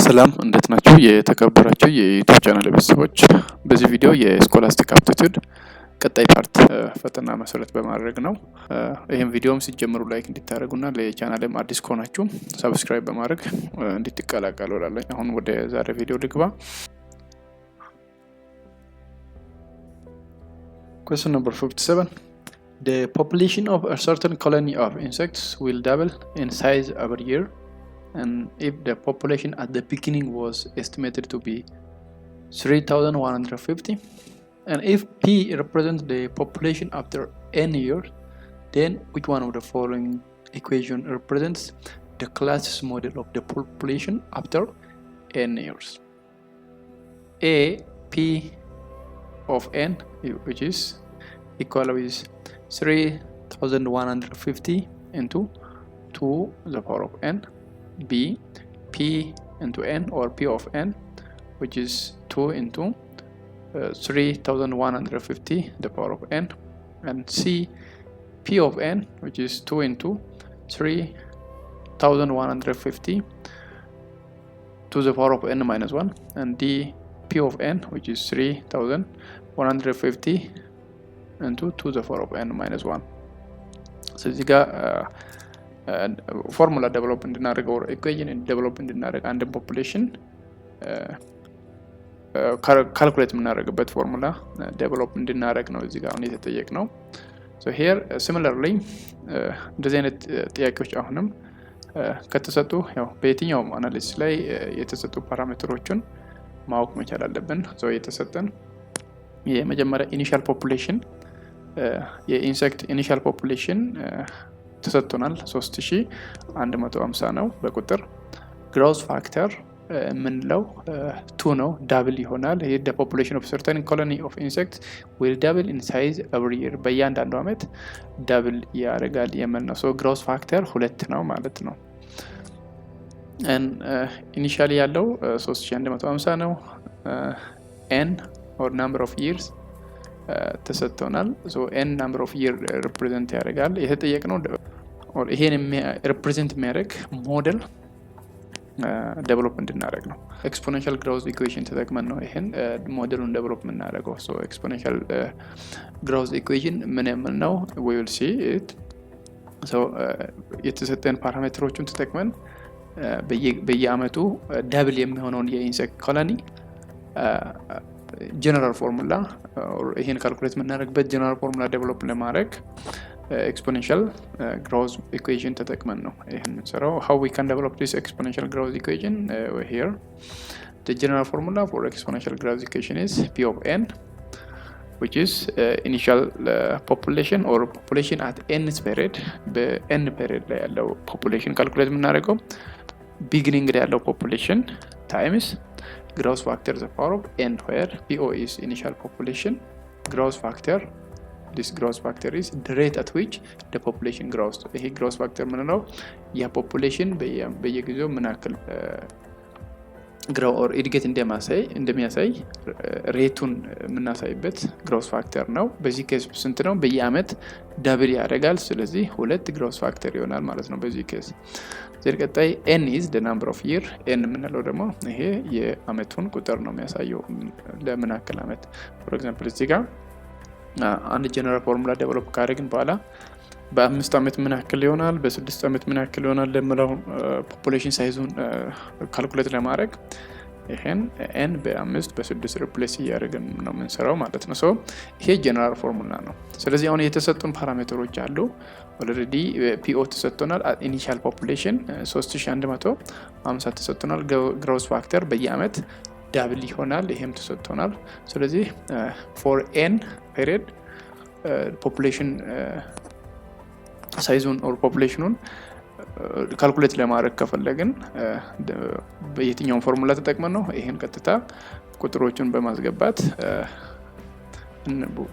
ሰላም እንዴት ናችሁ? የተከበራችሁ የዩቲዩብ ቻናል ቤተሰቦች፣ በዚህ ቪዲዮ የስኮላስቲክ አፕቲቱድ ቀጣይ ፓርት ፈተና መሰረት በማድረግ ነው። ይህም ቪዲዮም ሲጀምሩ ላይክ እንድታደርጉና ለቻናልም አዲስ ከሆናችሁ ሰብስክራይብ በማድረግ እንድትቀላቀሉ እላለሁ። አሁን ወደ ዛሬ ቪዲዮ ልግባ። Question number 57. The population of a certain colony of insects will double in size every year. And if the population at the beginning was estimated to be 3,150, and if P represents the population after n years, then which one of the following equation represents the Classes model of the population after n years? A, P of n, which is equal with 3,150 into 2 to the power of n. B, P into n, or P of n, which is 2 into 3,150 the power of n, and C, P of n, which is 2 into 3,150 to the power of n minus 1, and D, P of n, which is 3,150 into 2 to the power of n minus 1. So this guy ፎርሙላ ዴቨሎፕ እንድናደርግ ኦር ኢኩዌሽን ዴቨሎፕ እንድናደርግ አንድ ፖፑሌሽን ካልኩሌት የምናደርግበት ፎርሙላ ዴቨሎፕ እንድናደርግ ነው እዚህ ጋር አሁን የተጠየቅነው። ሶ ሄር ሲሚላርሊ እንደዚህ አይነት ጥያቄዎች አሁንም ከተሰጡ ያው በየትኛውም አናሊሲስ ላይ የተሰጡ ፓራሜትሮችን ማወቅ መቻል አለብን። ሶ የተሰጠን የመጀመሪያ ኢኒሻል ፖፑሌሽን የኢንሴክት ኢኒሻል ፖፑሌሽን ተሰጥቶናል 3150 ነው በቁጥር። ግሮዝ ፋክተር ምንለው 2 ነው፣ ዳብል ይሆናል። ይሄ the population of certain colony of insects will double in size every year፣ በእያንዳንዱ አመት ዳብል ያደርጋል የምን ነው። ሶ ግሮዝ ፋክተር 2 ነው ማለት ነው። ኢኒሻሊ ያለው 3150 ነው። n or number of years ተሰጥቶናል። ሶ n number of year represent ያደርጋል። የተጠየቅነው or ይሄን represent የሚያደርግ ሞዴል ዴቨሎፕ እንድናደርግ ነው። ኤክስፖኔንሻል ግሮዝ ኢኩዌሽን ተጠቅመን ነው ይሄን ሞዴሉን ዴቨሎፕ የምናደርገው። ሶ ኤክስፖኔንሻል ግሮዝ ኢኩዌሽን ምን ነው? we will see it። ሶ የተሰጠን ፓራሜትሮችን ተጠቅመን በየአመቱ ዳብል የሚሆነውን የኢንሴክት ኮሎኒ ጀነራል ፎርሙላ ይሄን ካልኩሌት የምናደርግበት ጀነራል ፎርሙላ ዴቨሎፕ ለማድረግ exponential growth equation ተጠቅመን ነው ይሄን የምንሰራው። how we can develop this exponential growth equation here. The general formula for exponential growth equation is P of n, which is initial population or population at n period. በn period ላይ ያለው population calculate የምናደርገው beginning ላይ ያለው population times growth factor the power of n, where PO is initial population, growth factor, this growth factor is the rate at which the population grows. ይሄ growth factor ምንለው ያ population በየጊዜው ምን ያክል grow or እድገት እንደሚያሳይ ሬቱን የምናሳይበት growth factor ነው። በዚህ ኬስ ስንት ነው? በየአመት ዳብል ያደርጋል። ስለዚህ 2 growth factor ይሆናል ማለት ነው በዚህ ኬስ። ቀጣይ n is the number of year። n የምንለው ደግሞ ይሄ የአመቱን ቁጥር ነው የሚያሳየው ለምን ያክል አመት። for example እዚህ ጋር አንድ ጀነራል ፎርሙላ ዴቨሎፕ ካደረግን በኋላ በ5 አመት ምን ያክል ይሆናል፣ በ6 አመት ምን ያክል ይሆናል ለምለው ፖፑሌሽን ሳይዙን ካልኩሌት ለማድረግ ይሄን n በ5 በ6 ሪፕሌስ እያደረግን ነው የምንሰራው ማለት ነው። ሶ ይሄ ጀነራል ፎርሙላ ነው። ስለዚህ አሁን የተሰጡን ፓራሜትሮች አሉ። ኦልሬዲ PO ተሰጥቶናል። ኢኒሻል ፖፑሌሽን 3150 ተሰጥቶናል። ግሮዝ ፋክተር በየአመት ዳብል ይሆናል፣ ይሄም ተሰጥቶናል። ስለዚህ for n period population ሳይዙን or populationን ካልኩሌት ለማድረግ ከፈለግን በየትኛው ፎርሙላ ተጠቅመን ነው ይሄን ቀጥታ ቁጥሮችን በማስገባት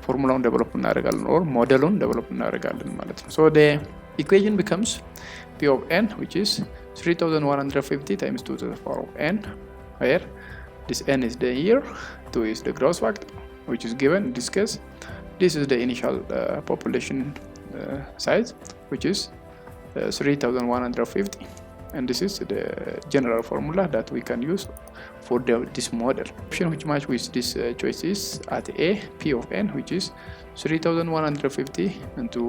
ፎርሙላውን ዴቨሎፕ እናደርጋለን or ሞዴሉን ዴቨሎፕ እናደርጋለን ማለት ነው። so the equation becomes P of n, which is 3150 times 2 to the power of n, where this n is the year, 2 is the growth factor, which is given in this case. This is the initial population size, which is 3150 and this is the general formula that we can use for this model. Option which match with this choice is at A, P of n, which is 3150 into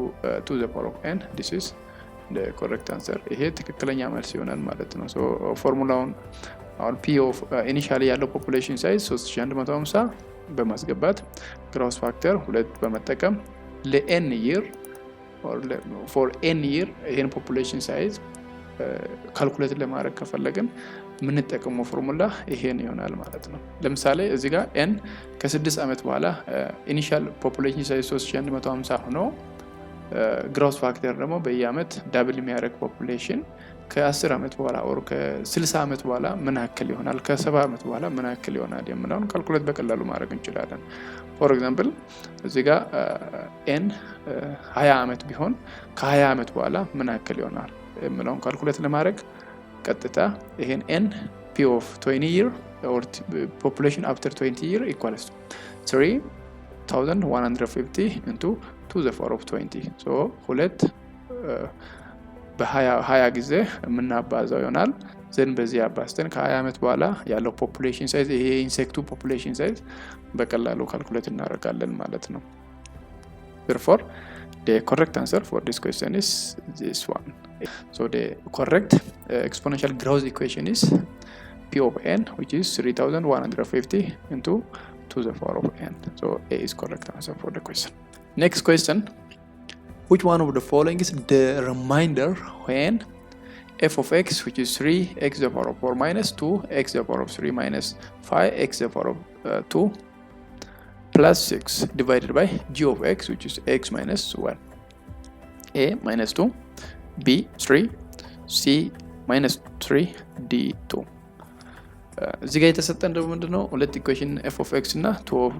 2 the power of n. This is the correct answer. ይሄ ትክክለኛ መልስ ይሆናል ማለት ነው። so ፎርሙላውን አሁን P of initially ያለው population size 3150 በማስገባት gross factor 2 በመጠቀም ለn year or for n year ይሄን population size ካልኩሌት ለማድረግ ከፈለግን የምንጠቀመው ፎርሙላ ይሄን ይሆናል ማለት ነው። ለምሳሌ እዚህ ጋር n ከ6 አመት በኋላ ኢኒሻል ፖፑሌሽን ሳይዝ 3150 ሆኖ ግሮስ ፋክተር ደግሞ በየአመት ዳብል የሚያደርግ ፖፑሌሽን ከ10 አመት በኋላ or ከ60 አመት በኋላ ምን ያክል ይሆናል፣ ከ70 አመት በኋላ ምን ያክል ይሆናል የሚለውን ካልኩሌት በቀላሉ ማድረግ እንችላለን። ፎር ኤግዛምፕል እዚህ ጋር n 20 አመት ቢሆን ከ20 አመት በኋላ ምን ያክል ይሆናል የሚለውን ካልኩሌት ለማድረግ ቀጥታ ይሄን n p of 20 year or population after 20 year equals to 3150 into 2 the power of 20 so ሁለት በ20 ጊዜ የምናባዛው ይሆናል። ዘን በዚህ አባዝተን ከ20 አመት በኋላ ያለው population size ይሄ ኢንሴክቱ population size በቀላሉ ካልኩሌት እናደርጋለን ማለት ነው። therefore the correct answer for this question is this one. So the correct exponential growth equation is P of n, which is 3150 into 2 the power of n. So A is correct answer for the question. Next question, which one of the following is the remainder when f of x, which is 3x to the power of 4 minus 2x to the power of 3 minus 5x to the power of 2 plus 6 divided by g of x, which is x minus 1. A minus 2, B 3, C minus 3, D 2. እዚህ ጋር የተሰጠን ደግሞ ምንድነው ሁለት ኢኩዌሽን f of x እና 2 of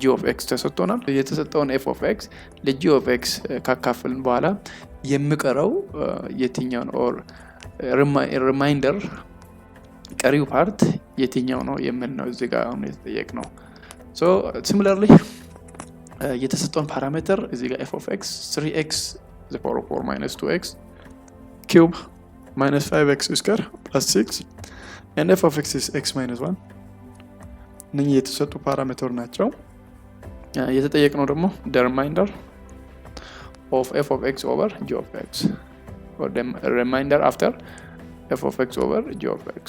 g of x ተሰጥቶናል። የተሰጠውን f of x ለg of x ካካፈልን በኋላ የሚቀረው የትኛው or remainder ቀሪው ፓርት የትኛው ነው የሚል ነው እዚህ ጋር አሁን የተጠየቅነው። so similarly የተሰጠውን ፓራሜትር እዚህ ጋር f of x 3x the power of 4 minus 2x cube minus 5x square plus 6 and f of x is x minus 1 እነኚህ የተሰጡ ፓራሜትር ናቸው። የተጠየቅነው ደግሞ the remainder of f of x over g of x or the remainder after f of x over g of x.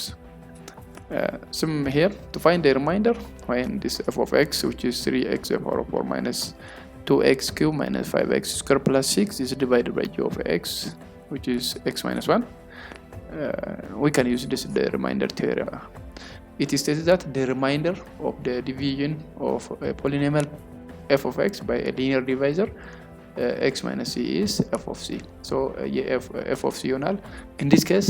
Some here to find the remainder when this f of x, which is 3x to the power of 4 minus 2x cube minus 5x square plus 6 is divided by g of x, which is x minus 1. We can use this the remainder theorem. It is stated that the remainder of the division of a polynomial f of x by a linear divisor x minus c is f of c. So f of c ይሆናል። In this case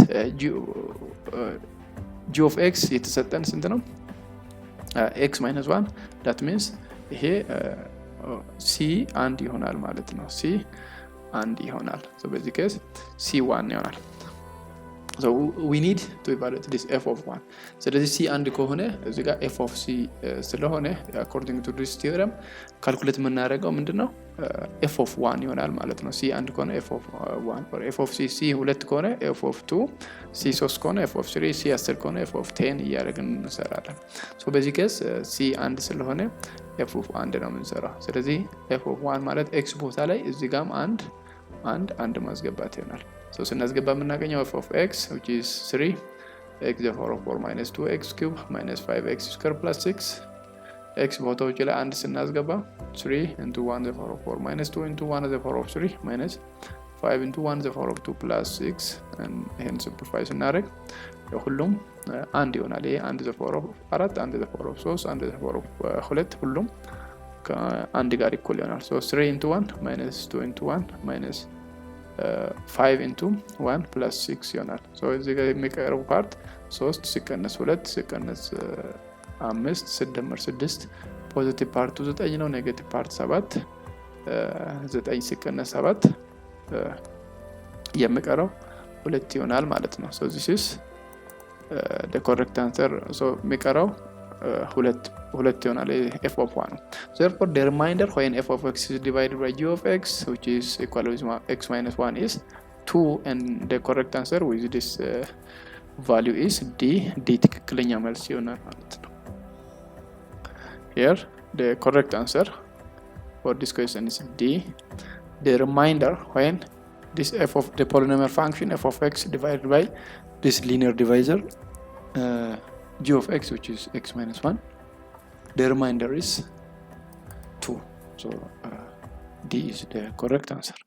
g of x የተሰጠን ስንት ነው? x minus 1 that means ይሄ c አንድ ይሆናል ማለት ነው። c አንድ ይሆናል። so በዚህ case c 1 ይሆናል። so we need to evaluate this f of 1. ስለዚህ c አንድ ከሆነ እዚህ ጋር f of c ስለሆነ according to this theorem ካልኩሌት የምናደርገው ምንድነው f of 1 ይሆናል ማለት ነው። c አንድ ከሆነ f of 1 or f of c c 2 ከሆነ f of 2 c 3 ከሆነ f of 3 c 10 ከሆነ f of 10 እያደረግን እንሰራለን። so በዚህ ኬስ c አንድ ስለሆነ f of 1 ነው የምንሰራው። ስለዚህ f of 1 ማለት x ቦታ ላይ እዚህ ጋርም አንድ ማስገባት ይሆናል። so ስናስገባ የምናገኘው f of x, which is 3 x to the power of 4 minus 2x cube minus 5x square plus 6 x ቦታዎች ላይ አንድ ስናስገባ 3 into 1 to the power of 4 minus 2 into 1 to the power of 3 minus 5 into 1 to the power of 2 plus 6 and ይሄን simplify ስናደርግ ሁሉም አንድ ይሆናል። ይሄ 1 to the power of 4 1 to the power of 3 1 to the power of 2 ሁሉም ከአንድ ጋር እኩል ይሆናል። so 3 into 1 minus 2 into 1 minus 5 into 1 plus 6 ይሆናል። so እዚህ ጋር የሚቀረው ፓርት 3 ሲቀነስ 2 ሲቀነስ 5 ሲደመር 6 ፖዚቲቭ ፓርቱ 9 ነው። ኔጌቲቭ ፓርት 7 9 ሲቀነስ 7 የሚቀረው 2 ይሆናል ማለት ነው። so this is the correct answer. so የሚቀረው ሁለት ይሆናል f of 1. therefore the remainder when f of x is divided by g of x, which is equal to x minus 1 is 2 and the correct answer with this value is D ትክክለኛ መልስ ይሆናል ማለት ነው። Here the correct answer for this question is D. The remainder when this f of the polynomial function f of x divided by this linear divisor g of x, which is x minus 1, the remainder is 2. So D is the correct answer.